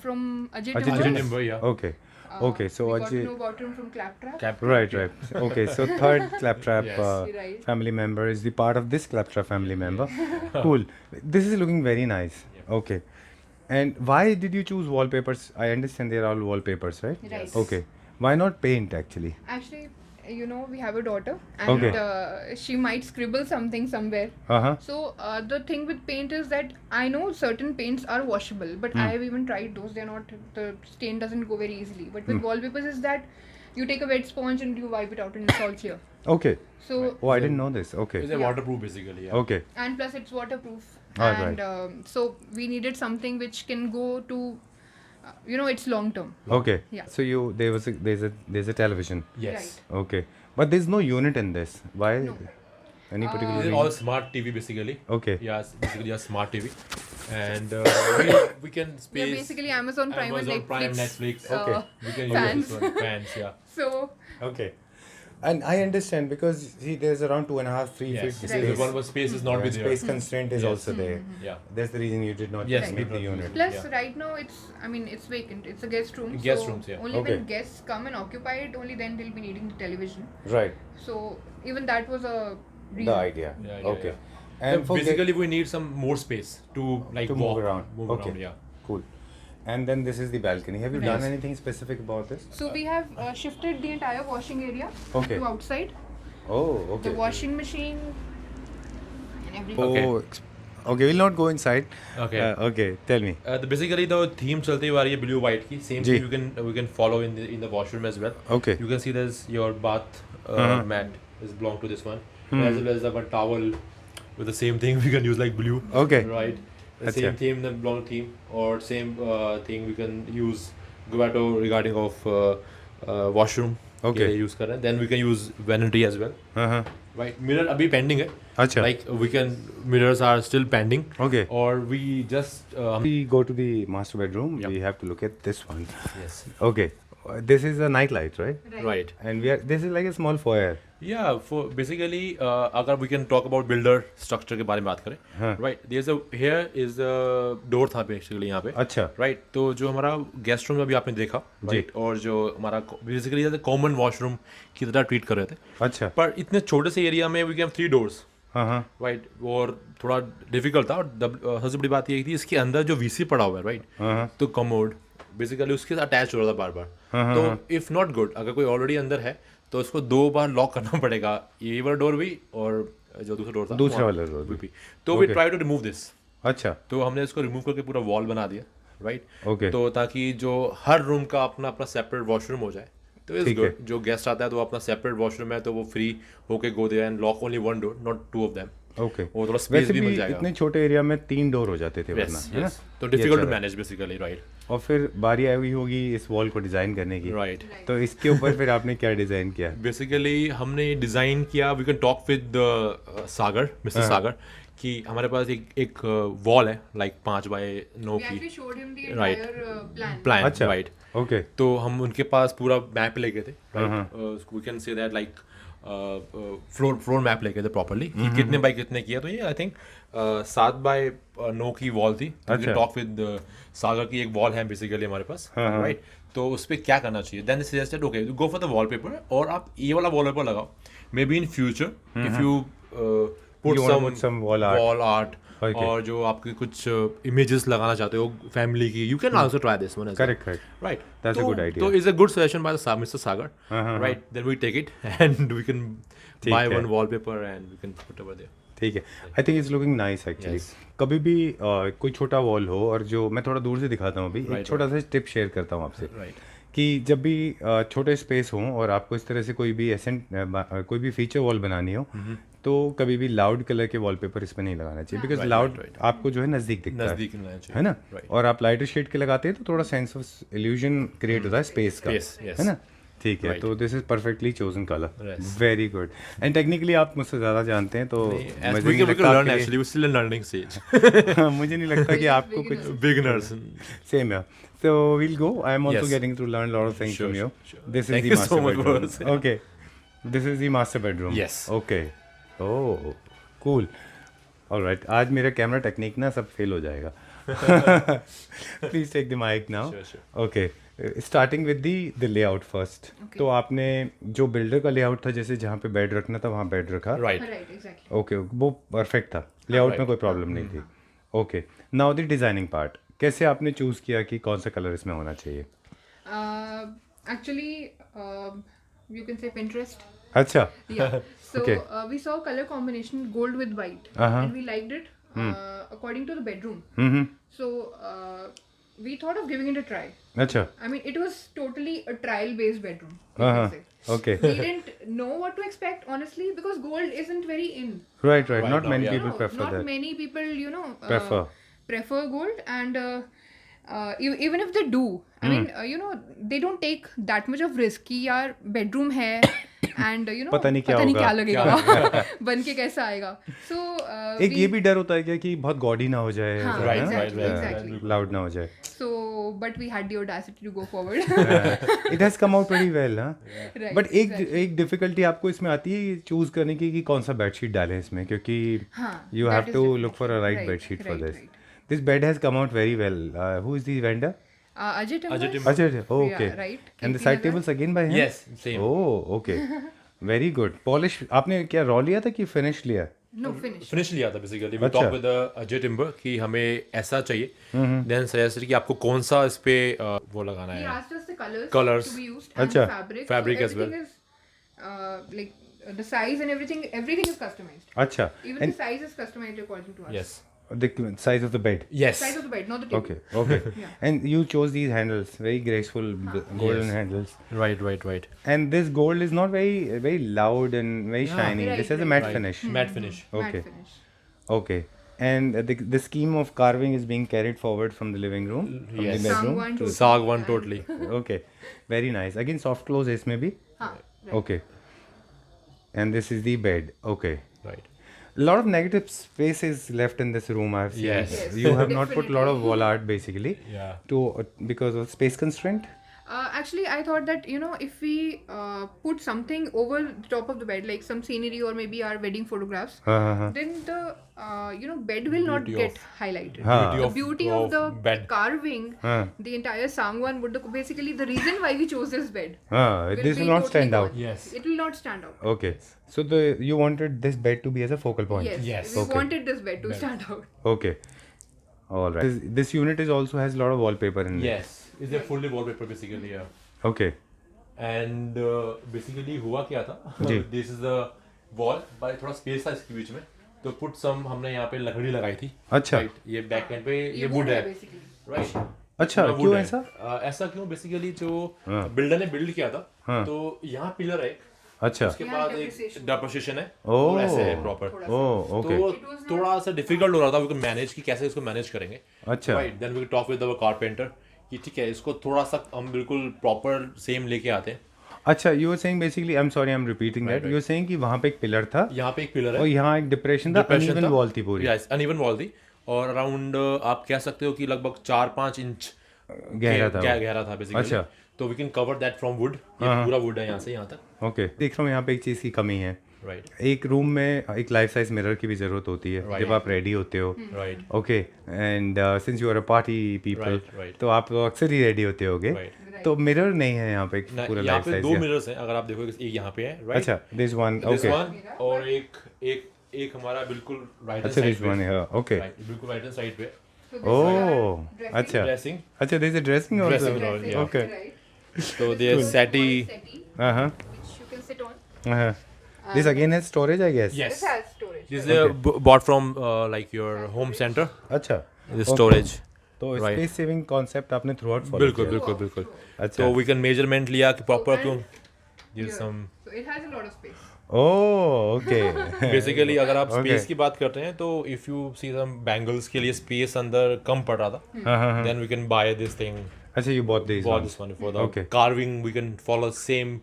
From Ajay Ajay Timber. Timber. Timber, yeah. Okay. Okay. So we got to Ajay. know about him from Claptrap. Cap. Right, right. Okay, so third Claptrap Yes. Right. family member is the part of this Claptrap family member. Cool. This is looking very nice. Okay. And why did you choose wallpapers? I understand they're all wallpapers, right? Right. Okay. Why not paint actually? Actually, you know, we have a daughter, and Okay. she might scribble something somewhere. Uh-huh. So the thing with paint is that I know certain paints are washable, but I have even tried those. They're not, the stain doesn't go very easily. But with wallpapers is that you take a wet sponge and you wipe it out and it's all clear. Okay. So Oh, I didn't know this. Okay. It's a waterproof basically. Yeah. Okay. and plus it's waterproof, All and so we needed something which can go to, it's long term. Okay. Yeah. So there's a television. Yes. Okay. But there's no unit in this. Why? No. Any particular These are reason? all smart TV basically. Okay. Yeah, it's basically a smart TV, and we can We are space. basically Amazon Prime Amazon and Prime, Netflix. Netflix. Okay. We can Fans. use this one. Fans, yeah. So Okay. And I understand because see, there's around 2.5, 3 Yes. feet This space. is one more space is not Yeah, be there. space constraint is Yes. also there. Yeah. That's the reason you did not Yes, make the we- unit. plus Yeah. right now it's vacant. It's a guest room. Guest so rooms, yeah. Only Okay. when guests come and occupy it, only then they'll be needing the television. Right. So even that was a reason. The idea. Yeah, Okay. yeah. And for basically, we need some more space to like to walk, move around. Move Okay. around, yeah. Cool. And then this is the balcony. Have you Right. done anything specific about this? So we have shifted the entire washing area Okay. to outside. Oh, okay. The washing machine and everything. Oh, Okay. okay. We'll not go inside. Okay. Okay. Tell me. Basically, the theme चलती हुई आ रही है blue white की. Same ji. thing we can follow in the washroom as well. Okay. You can see there's your bath mat is belong to this one. As well as the one towel with the same thing we can use like blue. Okay. Right. The Achha. same theme, the belong theme, or same thing we can use Guato regarding of washroom. Okay. के लिए use कर रहे हैं. Then we can use vanity as well. Uh-huh. Right. Mirror अभी pending है. Acha. Like we can mirrors are still pending. Okay. Or we just We go to the master bedroom. Yep. We have to look at this one. yes. Okay. This is a night light, right? Right. And this is like a small foyer. Yeah, for basically अगर we can talk about builder structure के बारे में बात करें, हाँ. right? There's a here is a door था basically यहाँ पे, अच्छा. right? तो जो हमारा गेस्ट रूम अभी आपने देखा, right? और जो हमारा basically जैसे कॉमन वॉशरूम की तरह ट्रीट कर रहे थे, अच्छा. पर इतने छोटे से एरिया में we can have 3 doors, हाँ हाँ. right? और थोड़ा डिफिकल्ट था और सबसे बड़ी बात ये थी इसके अंदर जो वीसी पड़ा हुआ है, right? हाँ. तो कमोड बेसिकली उसके साथ अटैच हो रहा था बार बार, तो इफ नॉट गुड अगर कोई ऑलरेडी अंदर है तो उसको 2 बार लॉक करना पड़ेगा, ये वाला डोर भी और जो दूसरा डोर था दूसरा वाला door भी. तो we try to remove this, अच्छा. तो हमने इसको रिमूव करके पूरा वॉल बना दिया, राइट? Okay. तो ताकि जो हर रूम का अपना अपना सेपरेट वॉशरूम हो जाए, तो इज ठीक गुड. है. जो गेस्ट आता है तो अपना सेपरेट वॉशरूम है तो वो फ्री होके go they and lock only 1 door not 2 of them. Okay. वो थोड़ा स्पेस वैसे भी भी मिल जाएगा. इतने छोटे एरिया में 3 डोर हो जाते थे वरना, Yes, है ना? yes. तो ये डिफिकल्ट अच्छा टू था. Manage basically, right? और फिर बारी आई हुई होगी इस वॉल को डिजाइन करने की. राइट. तो इसके ऊपर फिर आपने क्या डिजाइन किया? बेसिकली हमने डिज़ाइन किया, we can talk with Sagar, mister Sagar, कि हमारे पास एक वॉल है लाइक 5 बाय 9 We actually की showed him the Right. entire plan. Plan, अच्छा. राइट? ओके. तो हम उनके पास पूरा मैप लेके थे, हाँ. Right? We can say that like floor map लेके थे प्रॉपरली कि कितने बाय कितने किया. तो ये आई थिंक 7 बाय 9 की वॉल थी. अच्छा. टॉक विद सागर की एक वॉल है बेसिकली हमारे पास, हाँ. राइट? तो उस पर क्या करना चाहिए. Then they suggested okay go for the wallpaper और आप ये वाला wallpaper लगाओ. Maybe in future if you put You wanna put some wall art. Okay. और जो आपके कुछ images लगाना चाहते हो family की, you can also try this one as well. Correct. Right. That's a good idea. So it's a good suggestion by the Mr. Sagar. Right. Then we take it and we can buy है. one wallpaper and we can put over there. ठीक है. I think it's looking nice actually. Yes. कभी भी कोई छोटा wall हो और जो मैं थोड़ा दूर से दिखाता हूँ अभी, एक छोटा सा टिप शेयर करता हूँ आपसे. Right. कि जब भी छोटे स्पेस हों और आपको इस तरह से कोई भी कोई भी फीचर वॉल बनानी हो, तो कभी भी लाउड कलर के वॉलपेपर इसमें नहीं लगाना चाहिए, बिकॉज लाउड आपको जो है नज़दीक दिखता नज़दीक लगाना चाहिए. है ना. Right. और आप लाइटर शेड के लगाते हैं तो थोड़ा सेंस ऑफ इल्यूजन क्रिएट होता है स्पेस का. Space, yes. है ना. ठीक है. Right. तो this is perfectly chosen colour. Yes. Very good. And technically आप मुझसे ज़्यादा जानते हैं, तो As मुझे we नहीं can लगता learn आपके actually. We're still in learning stage. लिए- मुझे नहीं लगता कि आपको कुछ Beginners. Same here. So we'll go. I'm also Yes. getting to learn a lot of things Sure, from you. sure. This is Thank the you master so much for bedroom. saying. Okay. This is the master bedroom. Yes. Okay. Oh, cool. All right. आज मेरा camera technique ना सब fail हो जाएगा. Please take the mic now. Sure, sure. Okay. Starting with the layout first. Okay. तो आपने जो builder का लेआउट था, जैसे जहाँ पे बेड रखना था वहाँ बेड रखा. Right. Right, exactly. ओके. वो परफेक्ट था. लेआउट में Right. कोई प्रॉब्लम नहीं थी. Okay. Now the designing part. कैसे आपने चूज किया कि कौन सा कलर इसमें होना चाहिए? Actually, you can say Pinterest. अच्छा. Yeah. So Okay. we saw color combination gold with white, Uh-huh. and we liked it according to the bedroom. Hmm. So we thought of giving it a try. अच्छा. I mean, it was totally a trial-based bedroom. You Uh-huh. can say. Okay. We didn't know what to expect, honestly, because gold isn't very in. Right. Right Not now, many yeah. people prefer Not that. many people, Prefer. prefer gold, and even if they do, I mean, they don't take that much of risk. कि यार bedroom है, and पता नहीं क्या होगा. लगेगा, बन के कैसा आएगा. So एक ये भी डर होता है क्या कि बहुत गॉडी ना हो जाए, हाँ, Right, exactly, right, right. exactly. Loud ना हो जाए. So, but we had the audacity to go forward. It has come out very well. हाँ. Right, but exactly. एक डिफिकल्टी आपको इसमें आती है चूज करने की कि कौन सा बेडशीट डालें इसमें, क्योंकि हाँ, you that have is to difficult. Look for a right Right, bedsheet for right, this. right. This bed has come out very well. Who is the vendor? Ajay Timber. Ajay Timber. अच्छा. Okay. Yeah, right. And the KP side Nagar. Tables again by him? Yes. Same. Oh okay. Very good. Polish आपने क्या raw लिया था कि finish लिया? No, finish. Finish लिया था basically. We अच्छा. टॉक विद अजय टिम्बर कि हमें ऐसा चाहिए. देन सजेस्टेड कि आपको कौन सा इस पे वो लगाना He है. asked us the colors, Colours. to be used and अच्छा. fabric. Fabric so as well. everything is like the size and everything is customized. अच्छा. Even And the size is customized according to us. Yes. the size of the bed. Yes. Size of the bed, not the table. Okay, okay. Yeah. And you chose these handles, very graceful golden Yes. handles. Right. Right. Right. And this gold is not very loud and very Yeah. shiny. Right, This has a right. matte Right. finish. Matte finish. Matte Okay. finish. Okay. And the scheme of carving is being carried forward from the living room, from Yes. the bedroom. Sangwan to- totally. Sagwan totally. Okay, very nice. Again, soft close is maybe. हाँ, right. Okay. And this is the bed. Okay. Right. A lot of negative space is left in this room. I've seen. Yes. Yes, You have not put a lot of definitely. wall art basically. Yeah. To because of space constraint. Actually, I thought that if we put something over the top of the bed, like some scenery or maybe our wedding photographs, then the bed will not Beauty get of- highlighted. हाँ. The beauty of the bed. carving, हाँ. the entire sangwan would basically the reason why we chose this bed. This be will not totally stand out. gone. Yes. It will not stand out. Okay. So you wanted this bed to be as a focal point. Yes. Yes. We Okay. wanted this bed to stand out. Okay. All right. This unit is also has a lot of wallpaper in it. Yes. Is a fully wallpaper basically. Yeah. Okay. And basically हुआ क्या था. जी. This is the wall. by थोड़ा space था इसके बीच में. तो put some हमने यहाँ पे लकड़ी लगाई थी. अच्छा. Right. ये back end पे ये wood wood है. basically. Right. अच्छा, पूरा क्यों wood है. ऐसा? ऐसा क्यों बेसिकली जो हाँ. बिल्डर ने बिल्ड किया था. हाँ. तो यहाँ पिलर है. अच्छा. उसके यहाँ बाद depreciation. एक डेप्रिसिएशन है. Oh. और ऐसे है प्रॉपर. Oh, okay. तो It was not- थोड़ा सा डिफिकल्ट हो रहा था. वी कैन मैनेज कि कैसे इसको मैनेज करेंगे. अच्छा. राइट. Then we talk with our carpenter कि ठीक है इसको थोड़ा सा हम बिल्कुल प्रॉपर सेम लेके आते हैं. अच्छा, you were saying basically, I'm sorry, I'm repeating that. right. You were saying कि वहाँ पे एक पिलर था यहाँ पे एक पिलर है. और यहाँ एक डिप्रेशन था, Depression uneven था. wall थी पूरी. Yes, uneven wall थी. और अराउंड आप कह सकते हो कि लगभग 4-5 इंच गहरा था वो. गहरा था बेसिकली. अच्छा. तो we can cover that from wood. ये पूरा वुड है यहाँ से यहाँ तक. ओके. देख रहा हूँ यहाँ पे एक चीज़ की कमी है. Right. एक रूम में एक लाइफ साइज मिरर की भी ज़रूरत होती है Right. जब आप रेडी होते हो. Right. Okay and since you are a party people Right, right. तो आप अक्सर ही रेडी होते होगे. Right. तो मिरर नहीं है यहाँ पे ना, पूरा यहाँ लाइफ पे साइज. 2 मिरर्स हैं अगर आप देखोगे, एक यहाँ पे है, right? अच्छा this one. This okay one, और एक हमारा बिल्कुल राइट अच्छा हैंड दिस साइड वन पे, है. ओके. right, बिल्कुल राइट हैंड साइड पे So this oh is our अच्छा ड्रेसिंग. अच्छा this is dressing Dressing also. hall, yeah. Okay. right? So there's settee. Settee, हाँ which you can sit on. हाँ. This again has storage I guess. Yes. This has storage. This is Okay. bought from like your home center. अच्छा. This Okay. storage. तो Right. Space saving concept आपने through out follow बिल्कुल किया. बिल्कुल बिल्कुल. अच्छा. तो we can measurement लिया कि proper and- क्यों. There's Here. some So it has a lot of space. Oh okay. basically अगर आप Okay. स्पेस की बात करते हैं तो if you see some bangles के लिए स्पेस अंदर कम पड़ रहा था, हाँ. then we can buy this thing. अच्छा you bought these Bought ones. this one for the Okay. carving. We can follow same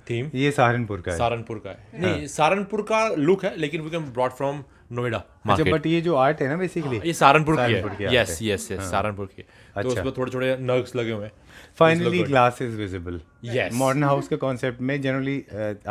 theme. ये सहारनपुर का है. सहारनपुर का है. नहीं, सहारनपुर का लुक है लेकिन we can brought from Noida अच्छा मार्केट. बट ये जो आर्ट है ना बेसिकली ये सहारनपुर सहारनपुर की की है. art यस है. यस यस सहारनपुर की. तो अच्छा. उसमें थोड़े थोड़े नर्क्स लगे हुए हैं. Finally good. Glass is visible. Yes. Modern house के कॉन्सेप्ट में जनरली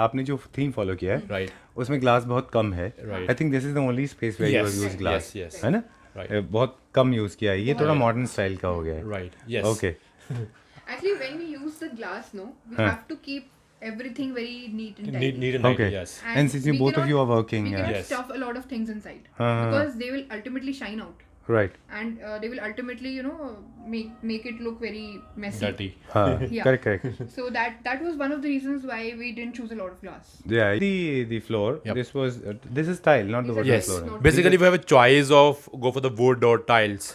आपने जो थीम फॉलो किया है Right. उसमें ग्लास बहुत कम है. Right. I think this is the only space where you Yes, use glass. yes, yes. है ना. Right. बहुत कम यूज किया है. ये थोड़ा मॉडर्न स्टाइल का हो गया है. Right. Yes. Okay. Actually, when we use the glass, no, we Huh. have to keep everything very neat and tidy. Need and Okay. yes. And since you we both of cannot- you are working, we cannot Yes. stuff a lot of things inside हाँ. because they will ultimately shine out, right. and they will ultimately, make it look very messy. Dirty. हाँ. Yeah. Correct correct. So that was one of the reasons why we didn't choose a lot of glass. Yeah, the floor. Yep. This is tile, not the These are wooden Yes. floor. not- Basically, we have a choice of go for the wood or tiles.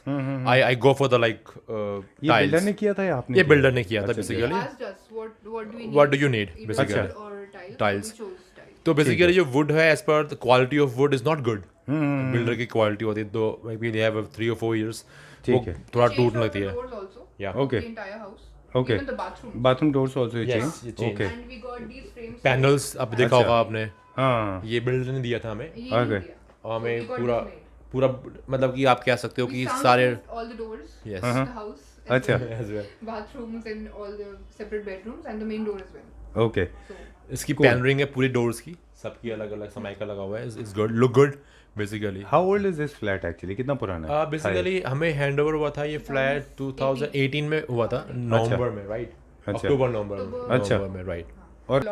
I go for the like ये tiles. Builder ने किया था या आपने ये किया? builder ने किया था अच्छा, They basically. asked us what do we need? What do you need, Either basically? wood or tiles. Tiles. So we chose tiles. तो बेसिकली जो वुड है as per the quality of wood is not good. Builder की quality होती है तो maybe they have 3 or 4 years. ठीक वो है. थोड़ा Changed टूटने all लगती the है. doors also. Yeah. Okay. The entire house. Okay. Even the bathroom. Bathroom doors also you Yes, changed? ये changed. Okay. And we got these frames. Panels अब देखा अच्छा. होगा आपने. हाँ. ये बिल्डर ने दिया था हमें. ये Okay. नहीं दिया. और हमें We got पूरा this made. पूरा मतलब कि आप कह सकते हो We कि soundproofed सारे. all the doors. Yes. of the house. and अच्छा. As well. Bathrooms and all the separate bedrooms and the main door as well. Okay. So इसकी पैनरिंग है पूरी डोर्स की. सबकी अलग अलग समय का लगा हुआ है. It's good, look good basically. How old is this flat actually? कितना पुराना है? बेसिकली हमें हैंड ओवर हुआ था ये फ्लैट 2018 में हुआ था नवंबर में, राइट. अच्छा. अक्टूबर नवंबर अच्छा. में, राइट. और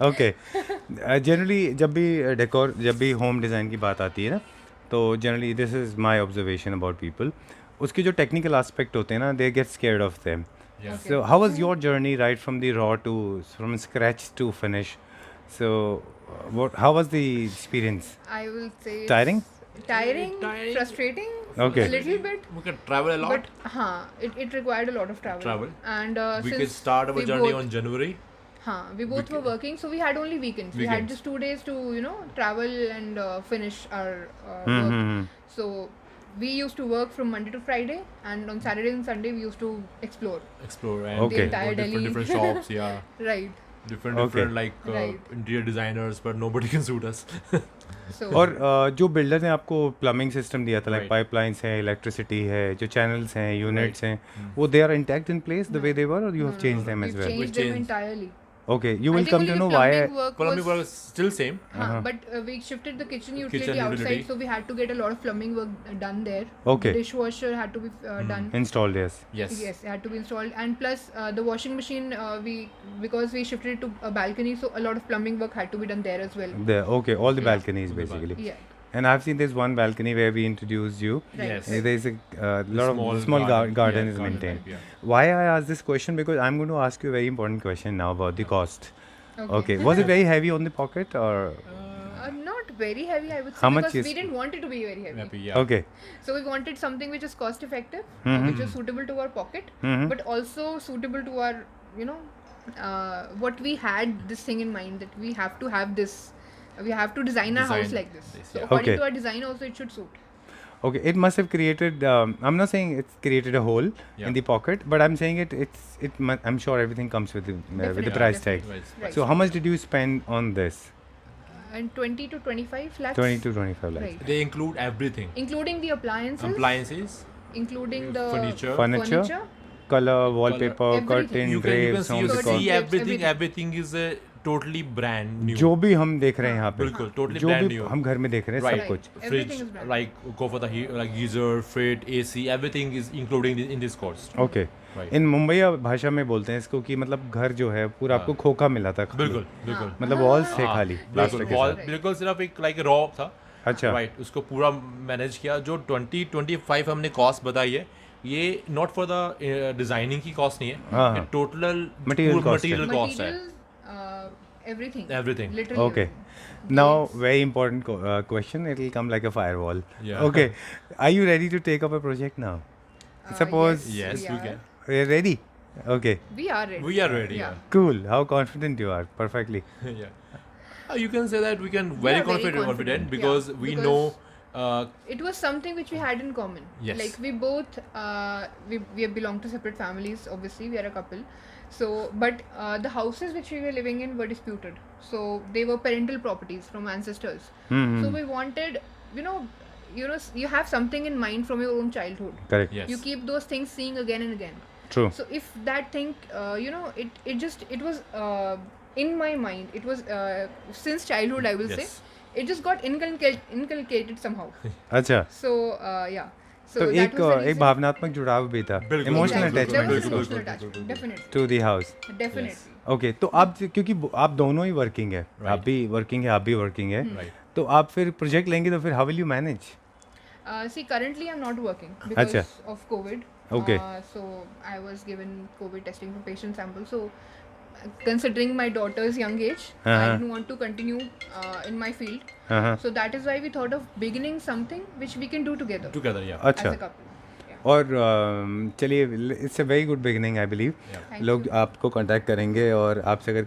ओके. जनरली जब भी डेकोर जब भी होम डिज़ाइन की बात आती है ना तो generally this is my observation about people. उसके जो टेक्निकल एस्पेक्ट होते हैं ना they get scared of them. So how was your journey right from the raw to from scratch to finish? So how was the experience? I will say it's Tiring? tiring, Tiring. frustrating, Okay. a little bit. We can travel a lot. But it required a lot of travel. Travel. And We since could start our we journey both, on January. we both were working, so we had only weekends. We had Weekends. just 2 days to travel and finish our Mm-hmm. work. So we used to work from Monday to Friday, and on Saturday and Sunday we used to explore. Explore and Okay. The entire go Delhi. different shops, yeah. Right. Different Okay. like Right. interior designers, but nobody can suit us. So और जो builder ने आपको plumbing system दिया था like Right. Pipelines है electricity है जो channels हैं यूनिट्स हैं वो they are intact in place the way they were और you have change them as we've well. changed them changed. entirely. Okay you I will think come only to the no why. plumbing work Plumbing was- work is still same. But we shifted the kitchen utility Kitchen outside, utility. so we had to get a lot of plumbing work done there. Okay. The dishwasher had to be done. Installed yes. Yes. Yes, it had to be installed, and plus the washing machine. Because we shifted it to a balcony, so a lot of plumbing work had to be done there as well. Okay, all the Yeah. balconies basically. Yeah. And I've seen this one balcony where we introduced you. Right. Yes. There is a lot of small garden yeah, is maintained. type, yeah. Why I asked this question because I'm going to ask you a very important question now about the cost. Okay. Was it very heavy on the pocket or? Not very heavy, I would say, How much because is- we didn't want it to be very heavy. Happy, yeah. Okay. So we wanted something which is cost effective, Mm-hmm. which is suitable to our pocket, but also suitable to our, what we had this thing in mind that we have to have this. We have to design our house Design like this. this, So yeah. according Okay. to our design, also it should suit. Okay. It must have created. I'm not saying it's created a hole Yeah. in the pocket, but I'm saying I'm sure everything comes with the Definitely, price tag. definitely. Right. So how much did you spend on this? And 20 to 25 lakhs. 20 to 25 lakhs. Right. They include everything. Including the appliances. Appliances, Including the Furniture, color, wallpaper, everything. curtain, you can drapes, see, home you decor. see everything. everything. Everything is totally brand new. जो भी हम देख रहे हैं यहाँ पे, बिल्कुल, totally जो brand भी new. हम घर में देख रहे हैं, Right. सब कुछ. Fridge, Everything is brand new. like go for the like geyser, fridge, AC, everything is including in this cost. Okay. Right. इन मुंबई भाषा में बोलते हैं इसको कि मतलब घर जो है पूरा आपको खोखा मिला था खाली. बिल्कुल बिल्कुल मतलब वॉल्स थे हाँ, खाली बिल्कुल प्लास्टर के wall साथ. बिल्कुल सिर्फ एक लाइक रॉ था. अच्छा. राइट उसको पूरा मैनेज किया. जो 20-25 हमने कॉस्ट बताई है, ये नॉट फॉर द डिजाइनिंग की कॉस्ट नहीं हाँ, है, हाँ. टोटल Material cost है. मटेरियल कॉस्ट है. Everything. Everything. Literally. Okay. everything. Now, very important question. It will come like a firewall. Yeah. Okay. Are you ready to take up a project now? Suppose Yes, we can. we're ready. Okay. We are ready. We are ready. Yeah. Cool. How confident you are. Perfectly. Yeah. You can say that we can We very are very confident confident, because yeah, we because know It was something which we had in common. Yes. Like we both, we belong to separate families. Obviously, we are a couple. So, but the houses which we were living in were disputed. So they were parental properties from ancestors. Hmm. So we wanted, you have something in mind from your own childhood. Correct. yes. You keep those things seeing again and again. True. So if that thing, it was in my mind. It was since childhood, I will Yes. say. It just got inculcated somehow. अच्छा. So yeah. So तो that एक was the एक reason. भावनात्मक जुड़ाव भी था. बिल्कुल, Emotional बिल्कुल, attachment There was बिल्कुल. emotional attachment, definitely. To the house. Definitely. Okay. तो आप क्योंकि आप दोनों ही वर्किंग है. Right. आप भी वर्किंग है, आप भी वर्किंग है. Right. तो आप फिर प्रोजेक्ट लेंगे तो फिर how will you manage? See, currently I'm not working because Acha. of COVID. Okay. So I was given COVID testing for patient sample. So considering my daughter's young age, I Uh-huh. didn't want to continue in my field. हाँ. So that is why we thought of beginning something which we can do together together. Yeah. अच्छा. as a couple. Yeah. और चलिए, it's a very good beginning I believe. Thank लोग you. आपको contact करेंगे और आपसे अगर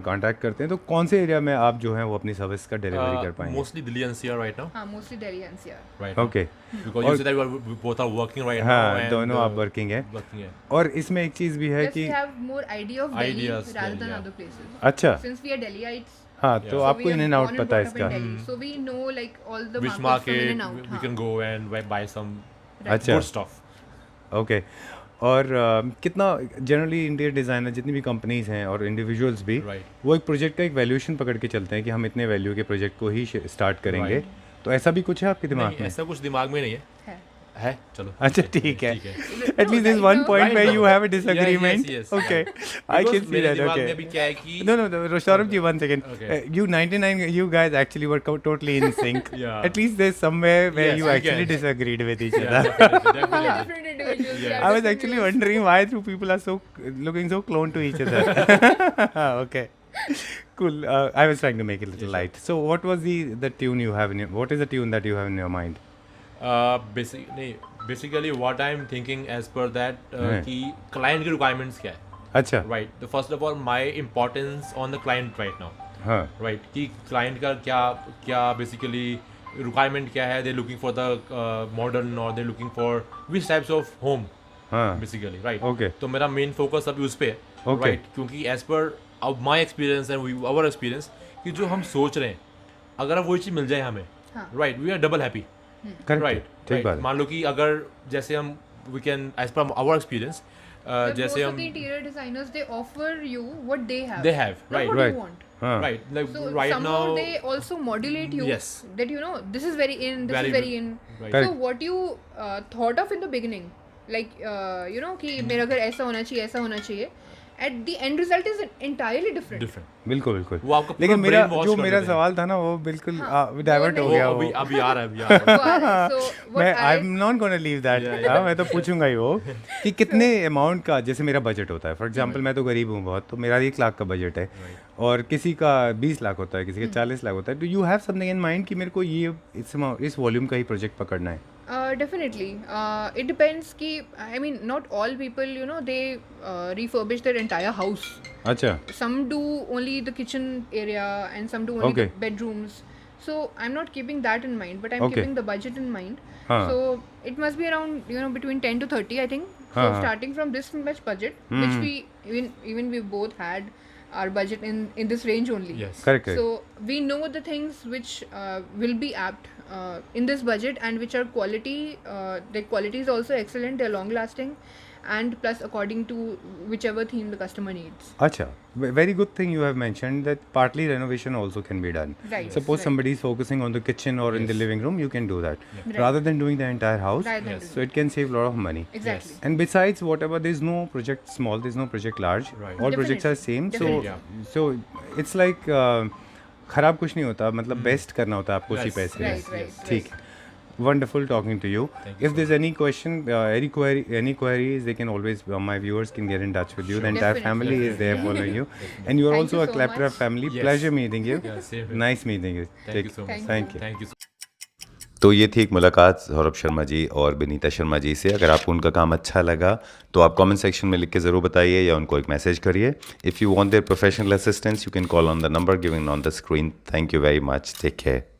कांटेक्ट करते हैं तो कौन से एरिया में आप जो है वो अपनी सर्विस का डिलीवरी कर पाएंगे? Mostly Delhi NCR right now. Mostly Delhi NCR. Right. now. Okay. Because you और- said that we both are working right now. हाँ, and, दोनों आप वर्किंग हैं. working है. और इसमें एक चीज़ भी है Plus कि we have more idea of Delhi Ideas rather Delhi, than yeah. other places. अच्छा. Since we are Delhiites. हाँ, Yeah. तो So आपको इन एंड आउट पता है इसका. So we know like all the Which markets from in market and out. we can go and buy some अच्छा. good stuff. Okay. और कितना generally interior designer जितनी भी कंपनीज हैं और इंडिविजुअल्स भी Right. वो एक प्रोजेक्ट का एक वैल्यूएशन पकड़ के चलते हैं कि हम इतने वैल्यू के प्रोजेक्ट को ही स्टार्ट करेंगे. Right. तो ऐसा भी कुछ है आपके दिमाग नहीं, में? ऐसा कुछ दिमाग में नहीं है. है. चलो. अच्छा, ठीक है. ठीक है. At least there's right one now- point Right where now. you have a Yeah, disagreement. yes, yes. Okay. I Because can see मेरे that. दिमाग में Okay. अभी क्या है कि No, Saurabh ji, one second. Okay. You 99, you guys actually were totally in sync. Yeah. At least there's somewhere where Yes, you we actually can. disagreed with each Yeah, other. definitely. Different individuals. Yeah. yeah, I was different actually views. wondering why two people are so looking so clone to each other. Okay. Cool. I was trying to make it a little Yes, sir. light. So what was the tune you have in your, what is the tune that you have in your mind? Basically what I'm thinking as per that Yeah. कि client की requirements क्या है. अच्छा. Right. The first of all my importance on the client right now. हाँ. Right. कि client का क्या basically requirement क्या है. They're looking for the modern or they're looking for which types of home हाँ. basically. Right. Okay. तो मेरा main focus अभी उस पे है. Okay. Right. क्योंकि as per my experience and our experience कि जो हम सोच रहे हैं अगर अब वही चीज़ मिल जाए हमें. हाँ. Right. We are double happy. Correct. Right. ठीक बात है. मान लो कि अगर जैसे हम we can as per our experience But जैसे most of हम the interior designers, they offer you what they have. they have not right what Right. you want. हाँ. right like So right somehow now they also modulate you. Yes. That this is very in, this Very is very in. right. Correct. So what you thought of in the beginning, like कि मेरा घर ऐसा होना चाहिए, ऐसा होना चाहिए. At the end result is entirely different. different बिल्कुल बिल्कुल. वो आपका लेकिन पूरा मेरा brain wash जो कर मेरा देते हैं. सवाल था ना वो बिल्कुल हाँ, डाइवर्ट वो हो नहीं- गया. वो वो अभी आ रहा है अभी आ रहा है. So what मैं आई I am not gonna leave that. Yeah, हाँ, मैं तो पूछूंगा ही वो कि कितने अमाउंट का, जैसे मेरा बजट होता है फॉर एग्जांपल, मैं तो गरीब हूँ बहुत, तो मेरा 1 लाख का बजट है और किसी का 20 लाख होता है, किसी का 40 लाख होता है. Do you have something in mind कि मेरे को ये इस वॉल्यूम का ही प्रोजेक्ट पकड़ना है? Definitely. It depends कि I mean not all people they refurbish their entire house. अच्छा. Some do only the kitchen area and some do only Okay. the bedrooms. So I'm not keeping that in mind, but I'm Okay. keeping the budget in mind. हाँ. So it must be around between 10 to 30 I think. So हाँ. starting from this much budget, which we even we both had our budget in this range only. yes correct. So we know the things which will be apt in this budget and which are quality. The quality is also excellent. They're long lasting, and plus according to whichever theme the customer needs. Acha, very good thing you have mentioned that partly renovation also can be done. Right, Suppose right. somebody is focusing on the kitchen or in the living room, you can do that Right. rather than doing the entire house. Rather than Yes. So it can save a lot of money. Exactly. And besides, whatever, there's no project small, there's no project large. Right. All projects are same. So Definitely. so it's like खराब कुछ नहीं होता, मतलब best करना होता है आपको उसी Yes. पैसे में. Right, right, ठीक. Wonderful talking to you. Thank you If there's any question, any queries, they can always, my viewers can get in touch with you. The entire Definitely. family is there following you, and you are Thank also you a so Claptrap much. family. Yes. Pleasure meeting you. Yeah, same here. Nice meeting you. Thank you so much. Thank you. Thank you. तो ये थी एक मुलाकात सौरभ शर्मा जी और विनीता शर्मा जी से। अगर आपको उनका काम अच्छा लगा तो आप कमेंट सेक्शन में लिख के ज़रूर बताइए या उनको एक मैसेज करिए। If you want their professional assistance you can call on the number given on the screen. Thank you very much, take care.